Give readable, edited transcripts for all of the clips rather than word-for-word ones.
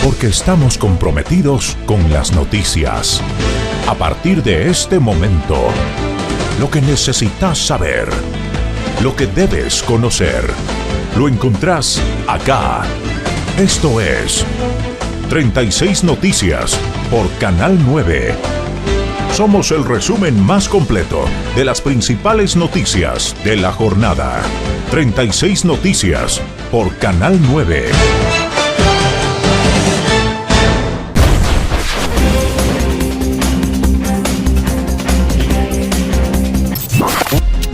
porque estamos comprometidos con las noticias. A partir de este momento, lo que necesitas saber, lo que debes conocer, lo encontrás acá. Esto es 36 Noticias por Canal 9. Somos el resumen más completo de las principales noticias de la jornada. 36 Noticias por Canal 9.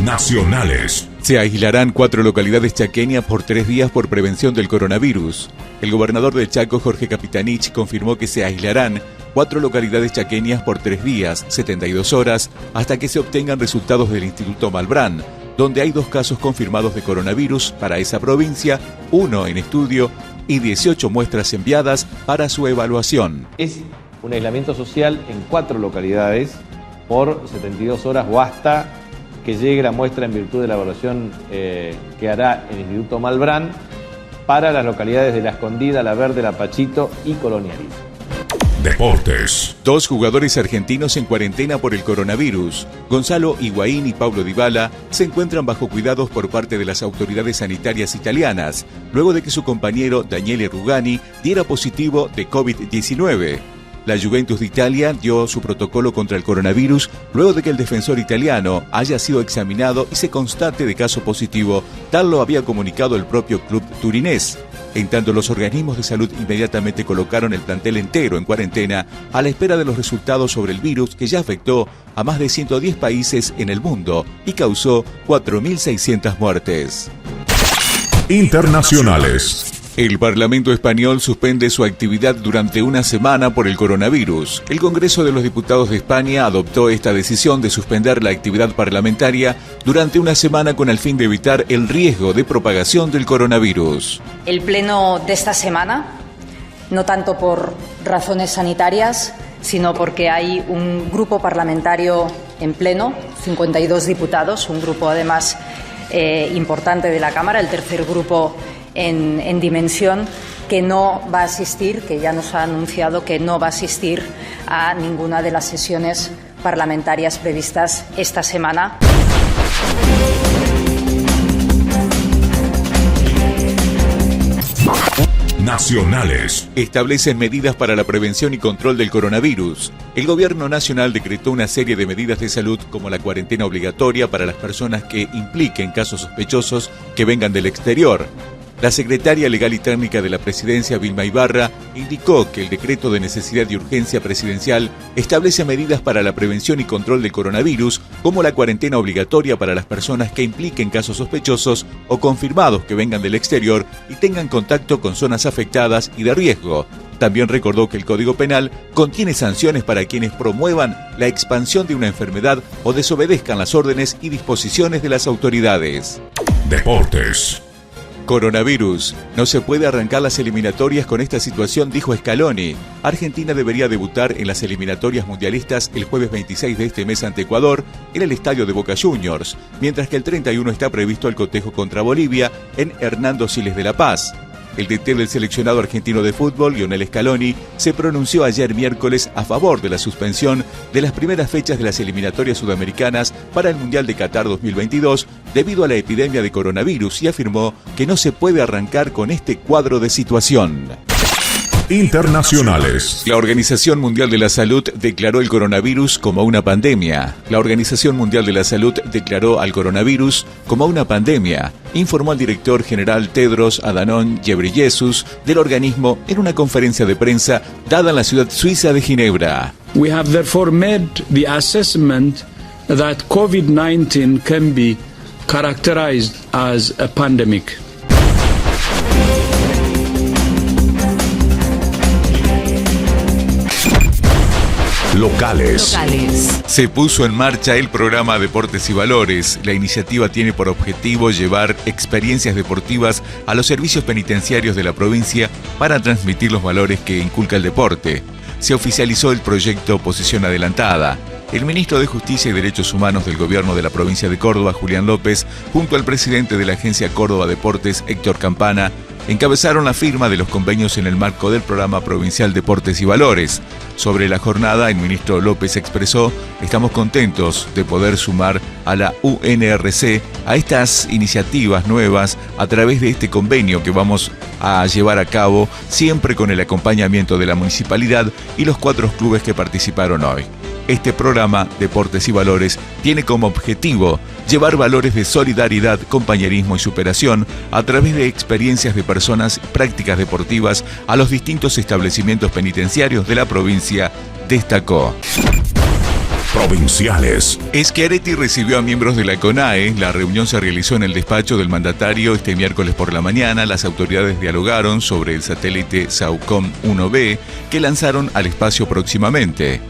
Nacionales. Se aislarán 4 localidades chaqueñas por 3 días por prevención del coronavirus. El gobernador del Chaco, Jorge Capitanich, confirmó que se aislarán 4 localidades chaqueñas por 3 días, 72 horas, hasta que se obtengan resultados del Instituto Malbrán, donde hay 2 casos confirmados de coronavirus para esa provincia, 1 en estudio y 18 muestras enviadas para su evaluación. Es un aislamiento social en 4 localidades por 72 horas o hasta que llegue la muestra en virtud de la evaluación que hará el Instituto Malbrán para las localidades de La Escondida, La Verde, La Pachito y Coloniales. Deportes. 2 jugadores argentinos en cuarentena por el coronavirus. Gonzalo Higuaín y Paulo Dybala se encuentran bajo cuidados por parte de las autoridades sanitarias italianas, luego de que su compañero Daniele Rugani diera positivo de COVID-19. La Juventus de Italia dio su protocolo contra el coronavirus luego de que el defensor italiano haya sido examinado y se constate de caso positivo, tal lo había comunicado el propio club turinés. En tanto, los organismos de salud inmediatamente colocaron el plantel entero en cuarentena a la espera de los resultados sobre el virus que ya afectó a más de 110 países en el mundo y causó 4.600 muertes. Internacionales. El Parlamento español suspende su actividad durante una semana por el coronavirus. El Congreso de los Diputados de España adoptó esta decisión de suspender la actividad parlamentaria durante una semana con el fin de evitar el riesgo de propagación del coronavirus. El pleno de esta semana, no tanto por razones sanitarias, sino porque hay un grupo parlamentario en pleno, 52 diputados, un grupo además importante de la Cámara, el tercer grupo en dimensión, que no va a asistir, que ya nos ha anunciado que no va a asistir a ninguna de las sesiones parlamentarias previstas esta semana. Nacionales. Establecen medidas para la prevención y control del coronavirus. El gobierno nacional decretó una serie de medidas de salud como la cuarentena obligatoria para las personas que impliquen casos sospechosos que vengan del exterior. La secretaria legal y técnica de la presidencia, Vilma Ibarra, indicó que el decreto de necesidad y urgencia presidencial establece medidas para la prevención y control del coronavirus, como la cuarentena obligatoria para las personas que impliquen casos sospechosos o confirmados que vengan del exterior y tengan contacto con zonas afectadas y de riesgo. También recordó que el Código Penal contiene sanciones para quienes promuevan la expansión de una enfermedad o desobedezcan las órdenes y disposiciones de las autoridades. Deportes. Coronavirus. No se puede arrancar las eliminatorias con esta situación, dijo Scaloni. Argentina debería debutar en las eliminatorias mundialistas el jueves 26 de este mes ante Ecuador en el estadio de Boca Juniors, mientras que el 31 está previsto el cotejo contra Bolivia en Hernando Siles de La Paz. El DT del seleccionado argentino de fútbol, Lionel Scaloni, se pronunció ayer miércoles a favor de la suspensión de las primeras fechas de las eliminatorias sudamericanas para el Mundial de Qatar 2022 debido a la epidemia de coronavirus y afirmó que no se puede arrancar con este cuadro de situación. Internacionales. La Organización Mundial de la Salud declaró el coronavirus como una pandemia. La Organización Mundial de la Salud declaró al coronavirus como una pandemia, informó el director general Tedros Adhanom Ghebreyesus del organismo en una conferencia de prensa dada en la ciudad suiza de Ginebra. We have therefore made the assessment that COVID-19 can be characterized as a pandemic. Locales. Se puso en marcha el programa Deportes y Valores. La iniciativa tiene por objetivo llevar experiencias deportivas a los servicios penitenciarios de la provincia para transmitir los valores que inculca el deporte. Se oficializó el proyecto Posición Adelantada. El ministro de Justicia y Derechos Humanos del Gobierno de la provincia de Córdoba, Julián López, junto al presidente de la Agencia Córdoba Deportes, Héctor Campana, encabezaron la firma de los convenios en el marco del Programa Provincial Deportes y Valores. Sobre la jornada, el ministro López expresó: estamos contentos de poder sumar a la UNRC a estas iniciativas nuevas a través de este convenio que vamos a llevar a cabo, siempre con el acompañamiento de la municipalidad y los 4 clubes que participaron hoy. Este programa, Deportes y Valores, tiene como objetivo llevar valores de solidaridad, compañerismo y superación a través de experiencias de personas y prácticas deportivas a los distintos establecimientos penitenciarios de la provincia, destacó. Provinciales. Schiaretti recibió a miembros de la CONAE. La reunión se realizó en el despacho del mandatario este miércoles por la mañana. Las autoridades dialogaron sobre el satélite SAOCOM 1B que lanzaron al espacio próximamente.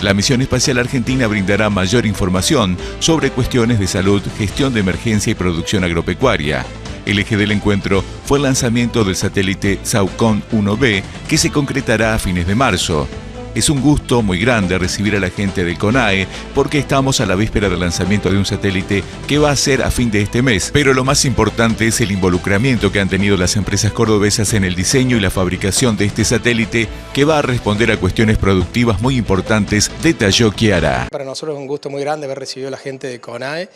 La misión espacial argentina brindará mayor información sobre cuestiones de salud, gestión de emergencia y producción agropecuaria. El eje del encuentro fue el lanzamiento del satélite SAOCOM 1B, que se concretará a fines de marzo. Es un gusto muy grande recibir a la gente del CONAE porque estamos a la víspera del lanzamiento de un satélite que va a ser a fin de este mes. Pero lo más importante es el involucramiento que han tenido las empresas cordobesas en el diseño y la fabricación de este satélite que va a responder a cuestiones productivas muy importantes, detalló Chiara. Para nosotros es un gusto muy grande haber recibido a la gente de CONAE.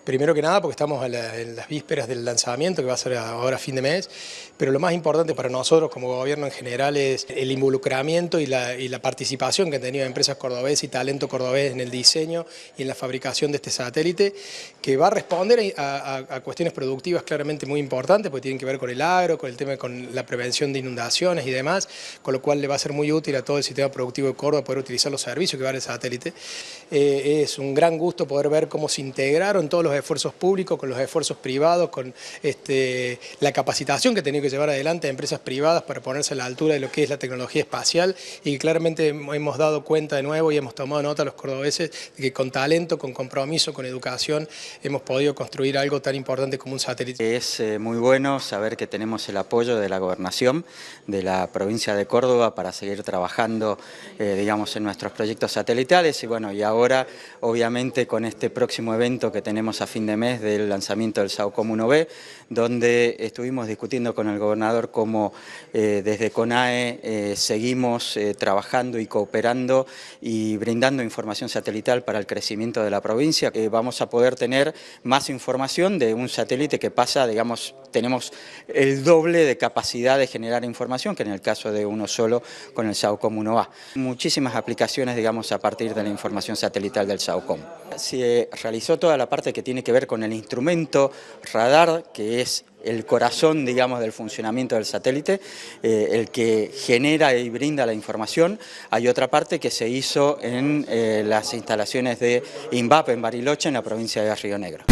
Primero que nada porque estamos en las vísperas del lanzamiento que va a ser ahora a fin de mes, pero lo más importante para nosotros como gobierno en general es el involucramiento y la participación que han tenido empresas cordobesas y talento cordobés en el diseño y en la fabricación de este satélite, que va a responder a cuestiones productivas claramente muy importantes, porque tienen que ver con el agro, con el tema con la prevención de inundaciones y demás, con lo cual le va a ser muy útil a todo el sistema productivo de Córdoba poder utilizar los servicios que va a dar el satélite. Es un gran gusto poder ver cómo se integraron todos los esfuerzos públicos con los esfuerzos privados, con la capacitación que ha tenido que llevar adelante a empresas privadas para ponerse a la altura de lo que es la tecnología espacial, y que claramente hemos dado cuenta de nuevo y hemos tomado nota los cordobeses de que con talento, con compromiso, con educación hemos podido construir algo tan importante como un satélite. Es muy bueno saber que tenemos el apoyo de la gobernación de la provincia de Córdoba para seguir trabajando digamos, en nuestros proyectos satelitales, y bueno, y ahora obviamente con este próximo evento que tenemos a fin de mes del lanzamiento del SAOCOM 1B, donde estuvimos discutiendo con el gobernador cómo desde CONAE seguimos trabajando y cooperando y brindando información satelital para el crecimiento de la provincia. Vamos a poder tener más información de un satélite que pasa, digamos, tenemos el doble de capacidad de generar información que en el caso de uno solo con el SAOCOM 1A. Muchísimas aplicaciones, digamos, a partir de la información satelital del SAOCOM. Se realizó toda la parte que tiene que ver con el instrumento radar, que es el corazón, digamos, del funcionamiento del satélite, el que genera y brinda la información. Hay otra parte que se hizo en las instalaciones de INVAP en Bariloche, en la provincia de Río Negro.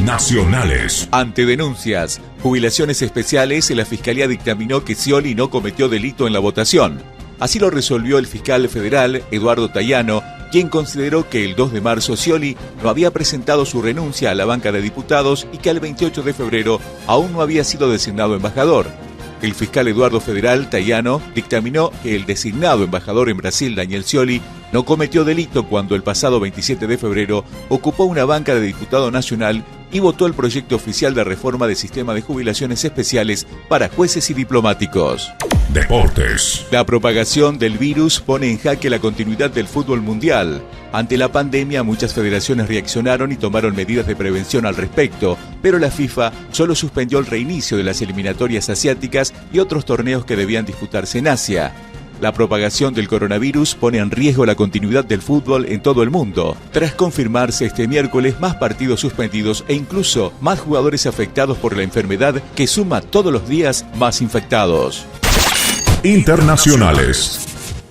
Nacionales. Ante denuncias, jubilaciones especiales, la Fiscalía dictaminó que Scioli no cometió delito en la votación. Así lo resolvió el fiscal federal Eduardo Tayano, quien consideró que el 2 de marzo Scioli no había presentado su renuncia a la banca de diputados y que el 28 de febrero aún no había sido designado embajador. El fiscal Eduardo Federal Tayano dictaminó que el designado embajador en Brasil, Daniel Scioli, no cometió delito cuando el pasado 27 de febrero ocupó una banca de diputado nacional y votó el proyecto oficial de reforma del sistema de jubilaciones especiales para jueces y diplomáticos. Deportes. La propagación del virus pone en jaque la continuidad del fútbol mundial. Ante la pandemia, muchas federaciones reaccionaron y tomaron medidas de prevención al respecto, pero la FIFA solo suspendió el reinicio de las eliminatorias asiáticas y otros torneos que debían disputarse en Asia. La propagación del coronavirus pone en riesgo la continuidad del fútbol en todo el mundo, tras confirmarse este miércoles más partidos suspendidos e incluso más jugadores afectados por la enfermedad, que suma todos los días más infectados. Internacionales.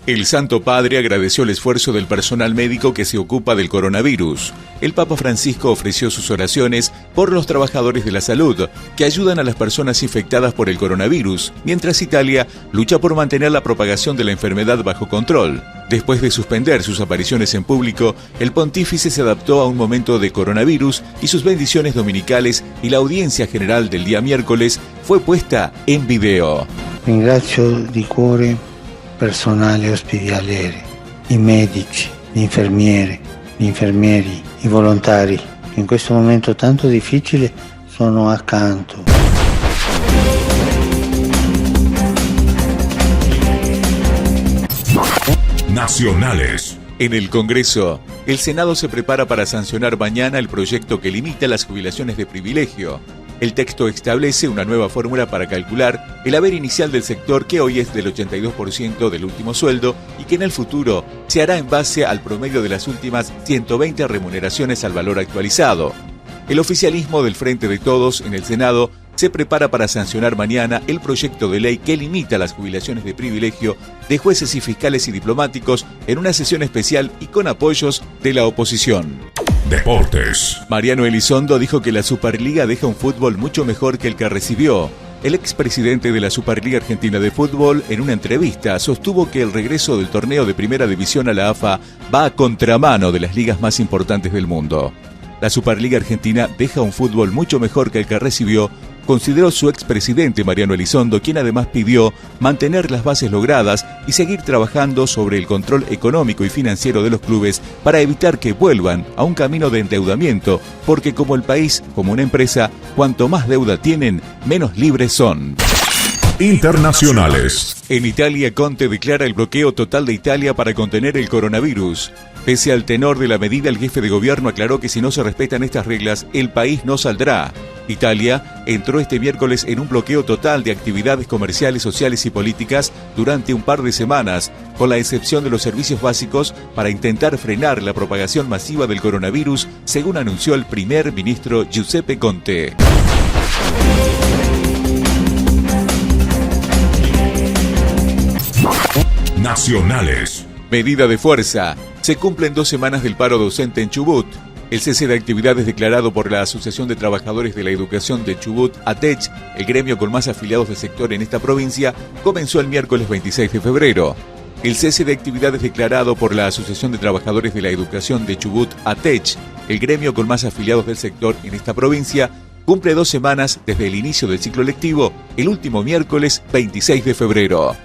El Santo Padre agradeció el esfuerzo del personal médico que se ocupa del coronavirus. El Papa Francisco ofreció sus oraciones por los trabajadores de la salud que ayudan a las personas infectadas por el coronavirus, mientras Italia lucha por mantener la propagación de la enfermedad bajo control. Después de suspender sus apariciones en público, el pontífice se adaptó a un momento de coronavirus y sus bendiciones dominicales y la audiencia general del día miércoles fue puesta en video. Ringrazio di cuore personale ospedaliere, i medici, gli infermieri, i volontari che in questo momento tanto difficile sono accanto. Nacionales. En el Congreso, el Senado se prepara para sancionar mañana el proyecto que limita las jubilaciones de privilegio. El texto establece una nueva fórmula para calcular el haber inicial del sector, que hoy es del 82% del último sueldo y que en el futuro se hará en base al promedio de las últimas 120 remuneraciones al valor actualizado. El oficialismo del Frente de Todos en el Senado se prepara para sancionar mañana el proyecto de ley que limita las jubilaciones de privilegio de jueces y fiscales y diplomáticos en una sesión especial y con apoyos de la oposición. Deportes. Mariano Elizondo dijo que la Superliga deja un fútbol mucho mejor que el que recibió. El expresidente de la Superliga Argentina de Fútbol, en una entrevista, sostuvo que el regreso del torneo de Primera División a la AFA va a contramano de las ligas más importantes del mundo. La Superliga Argentina deja un fútbol mucho mejor que el que recibió, consideró su expresidente Mariano Elizondo, quien además pidió mantener las bases logradas y seguir trabajando sobre el control económico y financiero de los clubes para evitar que vuelvan a un camino de endeudamiento, porque como el país, como una empresa, cuanto más deuda tienen, menos libres son. Internacionales. En Italia, Conte declara el bloqueo total de Italia para contener el coronavirus. Pese al tenor de la medida, el jefe de gobierno aclaró que si no se respetan estas reglas, el país no saldrá. Italia entró este miércoles en un bloqueo total de actividades comerciales, sociales y políticas durante un par de semanas, con la excepción de los servicios básicos, para intentar frenar la propagación masiva del coronavirus, según anunció el primer ministro Giuseppe Conte. Nacionales. Medida de fuerza. Se cumplen 2 semanas del paro docente en Chubut. El cese de actividades declarado por la Asociación de Trabajadores de la Educación de Chubut, ATECH, el gremio con más afiliados del sector en esta provincia, comenzó el miércoles 26 de febrero. El cese de actividades declarado por la Asociación de Trabajadores de la Educación de Chubut, ATECH, el gremio con más afiliados del sector en esta provincia, cumple 2 semanas desde el inicio del ciclo lectivo, el último miércoles 26 de febrero.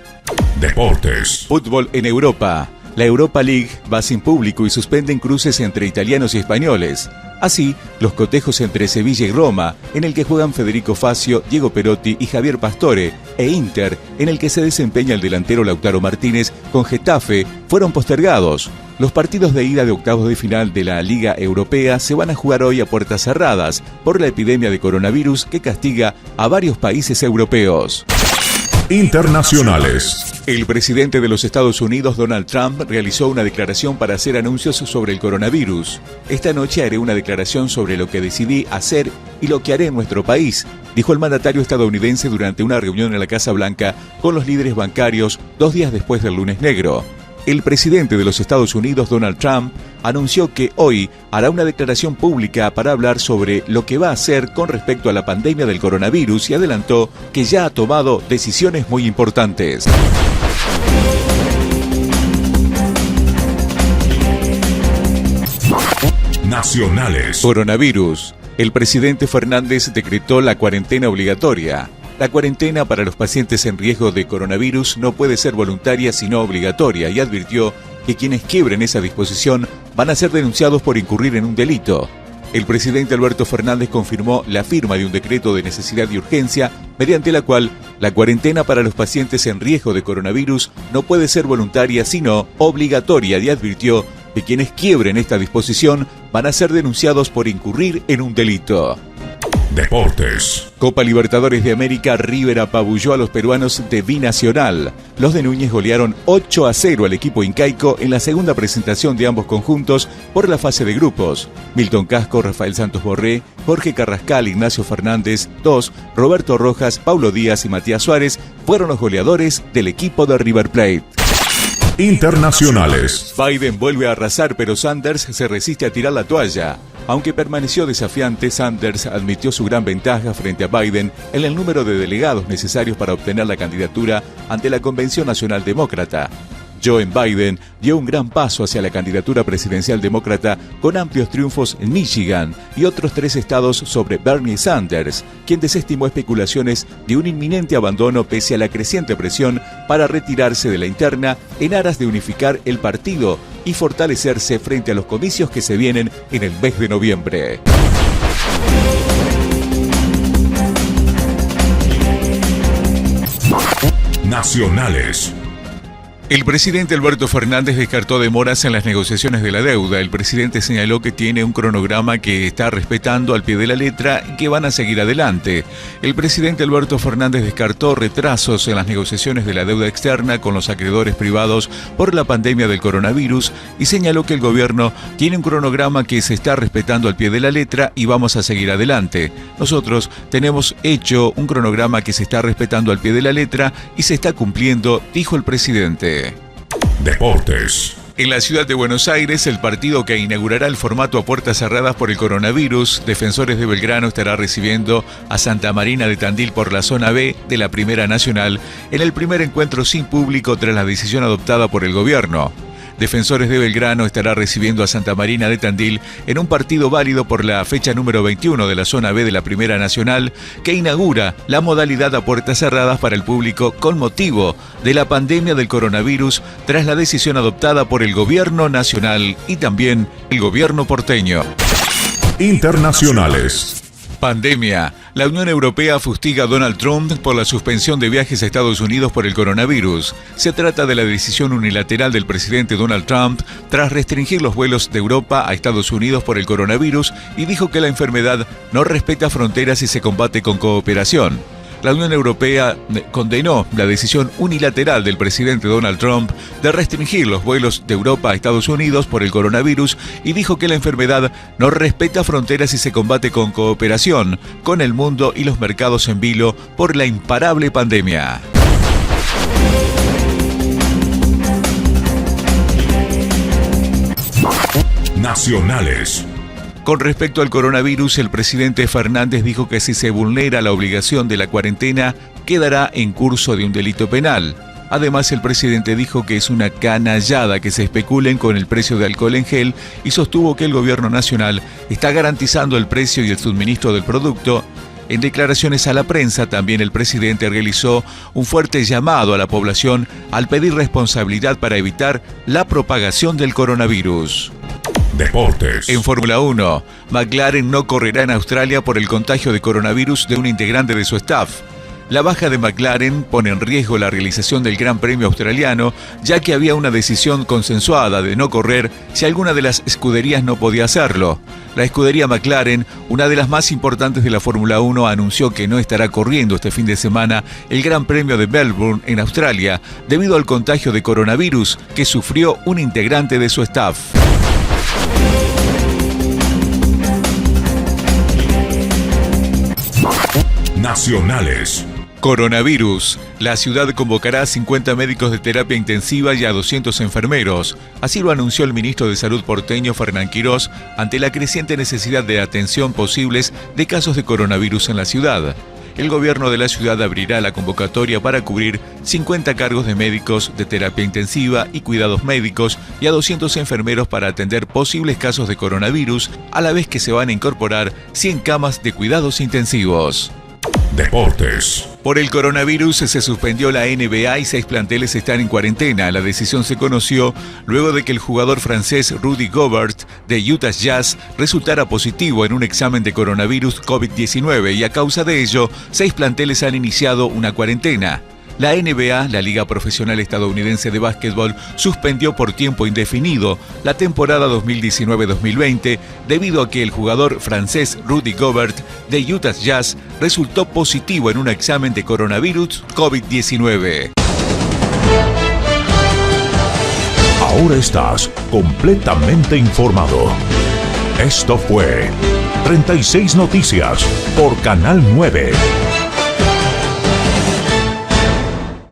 Deportes. Fútbol en Europa. La Europa League va sin público y suspenden cruces entre italianos y españoles. Así, los cotejos entre Sevilla y Roma, en el que juegan Federico Facio, Diego Perotti y Javier Pastore, e Inter, en el que se desempeña el delantero Lautaro Martínez, con Getafe, fueron postergados. Los partidos de ida de octavos de final de la Liga Europea se van a jugar hoy a puertas cerradas por la epidemia de coronavirus que castiga a varios países europeos. Internacionales. El presidente de los Estados Unidos, Donald Trump, realizó una declaración para hacer anuncios sobre el coronavirus. Esta noche haré una declaración sobre lo que decidí hacer y lo que haré en nuestro país, dijo el mandatario estadounidense durante una reunión en la Casa Blanca con los líderes bancarios 2 días después del Lunes Negro. El presidente de los Estados Unidos, Donald Trump, anunció que hoy hará una declaración pública para hablar sobre lo que va a hacer con respecto a la pandemia del coronavirus y adelantó que ya ha tomado decisiones muy importantes. Nacionales. Coronavirus. El presidente Fernández decretó la cuarentena obligatoria. La cuarentena para los pacientes en riesgo de coronavirus no puede ser voluntaria sino obligatoria y advirtió que quienes quiebren esa disposición van a ser denunciados por incurrir en un delito. El presidente Alberto Fernández confirmó la firma de un decreto de necesidad y urgencia mediante la cual la cuarentena para los pacientes en riesgo de coronavirus no puede ser voluntaria sino obligatoria y advirtió que quienes quiebren esta disposición van a ser denunciados por incurrir en un delito. Deportes. Copa Libertadores de América, River apabulló a los peruanos de Binacional. Los de Núñez golearon 8-0 al equipo incaico en la segunda presentación de ambos conjuntos por la fase de grupos. Milton Casco, Rafael Santos Borré, Jorge Carrascal, Ignacio Fernández, 2, Roberto Rojas, Paulo Díaz y Matías Suárez fueron los goleadores del equipo de River Plate. Internacionales. Biden vuelve a arrasar, pero Sanders se resiste a tirar la toalla. Aunque permaneció desafiante, Sanders admitió su gran ventaja frente a Biden en el número de delegados necesarios para obtener la candidatura ante la Convención Nacional Demócrata. Joe Biden dio un gran paso hacia la candidatura presidencial demócrata con amplios triunfos en Michigan y otros 3 estados sobre Bernie Sanders, quien desestimó especulaciones de un inminente abandono pese a la creciente presión para retirarse de la interna en aras de unificar el partido y fortalecerse frente a los comicios que se vienen en el mes de noviembre. Nacionales. El presidente Alberto Fernández descartó demoras en las negociaciones de la deuda. El presidente señaló que tiene un cronograma que está respetando al pie de la letra y que van a seguir adelante. El presidente Alberto Fernández descartó retrasos en las negociaciones de la deuda externa con los acreedores privados por la pandemia del coronavirus y señaló que el gobierno tiene un cronograma que se está respetando al pie de la letra y vamos a seguir adelante. Nosotros tenemos hecho un cronograma que se está respetando al pie de la letra y se está cumpliendo, dijo el presidente. Deportes. En la ciudad de Buenos Aires, el partido que inaugurará el formato a puertas cerradas por el coronavirus, Defensores de Belgrano estará recibiendo a Santa Marina de Tandil por la zona B de la Primera Nacional en el primer encuentro sin público tras la decisión adoptada por el gobierno. Defensores de Belgrano estará recibiendo a Santa Marina de Tandil en un partido válido por la fecha número 21 de la zona B de la Primera Nacional, que inaugura la modalidad a puertas cerradas para el público con motivo de la pandemia del coronavirus tras la decisión adoptada por el gobierno nacional y también el gobierno porteño. Internacionales. Pandemia. La Unión Europea fustiga a Donald Trump por la suspensión de viajes a Estados Unidos por el coronavirus. Se trata de la decisión unilateral del presidente Donald Trump tras restringir los vuelos de Europa a Estados Unidos por el coronavirus y dijo que la enfermedad no respeta fronteras y se combate con cooperación. La Unión Europea condenó la decisión unilateral del presidente Donald Trump de restringir los vuelos de Europa a Estados Unidos por el coronavirus y dijo que la enfermedad no respeta fronteras y se combate con cooperación con el mundo y los mercados en vilo por la imparable pandemia. Nacionales. Con respecto al coronavirus, el presidente Fernández dijo que si se vulnera la obligación de la cuarentena, quedará en curso de un delito penal. Además, el presidente dijo que es una canallada que se especulen con el precio de alcohol en gel y sostuvo que el gobierno nacional está garantizando el precio y el suministro del producto. En declaraciones a la prensa, también el presidente realizó un fuerte llamado a la población al pedir responsabilidad para evitar la propagación del coronavirus. Deportes. En Fórmula 1, McLaren no correrá en Australia por el contagio de coronavirus de un integrante de su staff. La baja de McLaren pone en riesgo la realización del Gran Premio australiano, ya que había una decisión consensuada de no correr si alguna de las escuderías no podía hacerlo. La escudería McLaren, una de las más importantes de la Fórmula 1, anunció que no estará corriendo este fin de semana el Gran Premio de Melbourne en Australia, debido al contagio de coronavirus que sufrió un integrante de su staff. Nacionales. Coronavirus. La ciudad convocará a 50 médicos de terapia intensiva y a 200 enfermeros. Así lo anunció el ministro de Salud porteño, Fernán Quirós, ante la creciente necesidad de atención posibles de casos de coronavirus en la ciudad. El gobierno de la ciudad abrirá la convocatoria para cubrir 50 cargos de médicos de terapia intensiva y cuidados médicos y a 200 enfermeros para atender posibles casos de coronavirus, a la vez que se van a incorporar 100 camas de cuidados intensivos. Deportes. Por el coronavirus se suspendió la NBA y 6 planteles están en cuarentena. La decisión se conoció luego de que el jugador francés Rudy Gobert de Utah Jazz resultara positivo en un examen de coronavirus COVID-19 y a causa de ello, 6 planteles han iniciado una cuarentena. La NBA, la Liga Profesional Estadounidense de Básquetbol, suspendió por tiempo indefinido la temporada 2019-2020 debido a que el jugador francés Rudy Gobert de Utah Jazz resultó positivo en un examen de coronavirus COVID-19. Ahora estás completamente informado. Esto fue 36 Noticias por Canal 9.